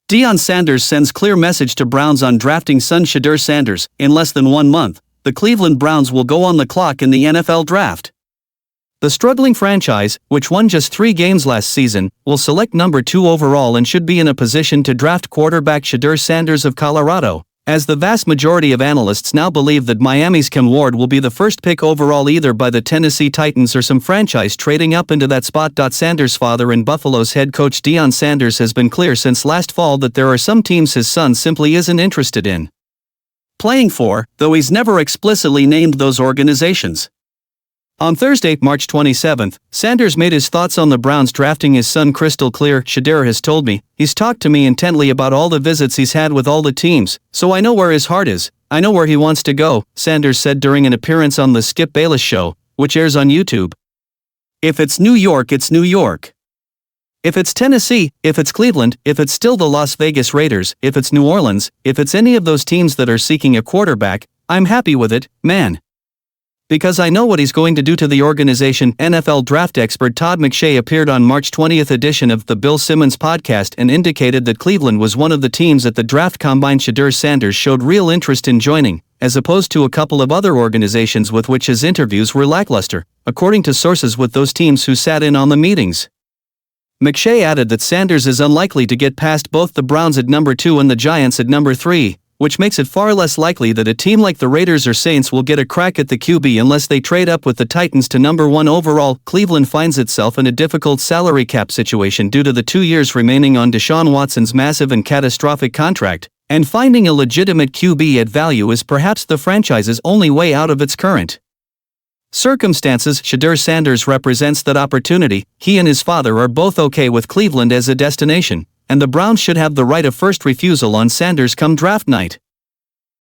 Deion Sanders sends clear message to Browns on drafting son Shedeur Sanders. In less than 1 month, the Cleveland Browns will go on the clock in the NFL Draft. The struggling franchise, which won just 3 games last season, will select number 2 overall and should be in a position to draft quarterback Shedeur Sanders of Colorado, as the vast majority of analysts now believe that Miami's Cam Ward will be the first pick overall either by the Tennessee Titans or some franchise trading up into that spot. Sanders' father and Buffalo's head coach Deion Sanders has been clear since last fall that there are some teams his son simply isn't interested in playing for, though he's never explicitly named those organizations. On Thursday, March 27, Sanders made his thoughts on the Browns drafting his son crystal clear. "Shedeur has told me, he's talked to me intently about all the visits he's had with all the teams, so I know where his heart is, I know where he wants to go," Sanders said during an appearance on the Skip Bayless Show, which airs on YouTube. "If it's New York, it's New York. If it's Tennessee, if it's Cleveland, if it's still the Las Vegas Raiders, if it's New Orleans, if it's any of those teams that are seeking a quarterback, I'm happy with it, man. Because I know what he's going to do to the organization." NFL draft expert Todd McShay appeared on March 20th edition of the Bill Simmons podcast and indicated that Cleveland was one of the teams at the draft combine Shedeur Sanders showed real interest in joining, as opposed to a couple of other organizations with which his interviews were lackluster, according to sources with those teams who sat in on the meetings. McShay added that Sanders is unlikely to get past both the Browns at number 2 and the Giants at number 3. Which makes it far less likely that a team like the Raiders or Saints will get a crack at the QB unless they trade up with the Titans to number 1 overall. Cleveland finds itself in a difficult salary cap situation due to the 2 years remaining on Deshaun Watson's massive and catastrophic contract, and finding a legitimate QB at value is perhaps the franchise's only way out of its current circumstances. Shedeur Sanders represents that opportunity. He and his father are both okay with Cleveland as a destination, and the Browns should have the right of first refusal on Sanders come draft night.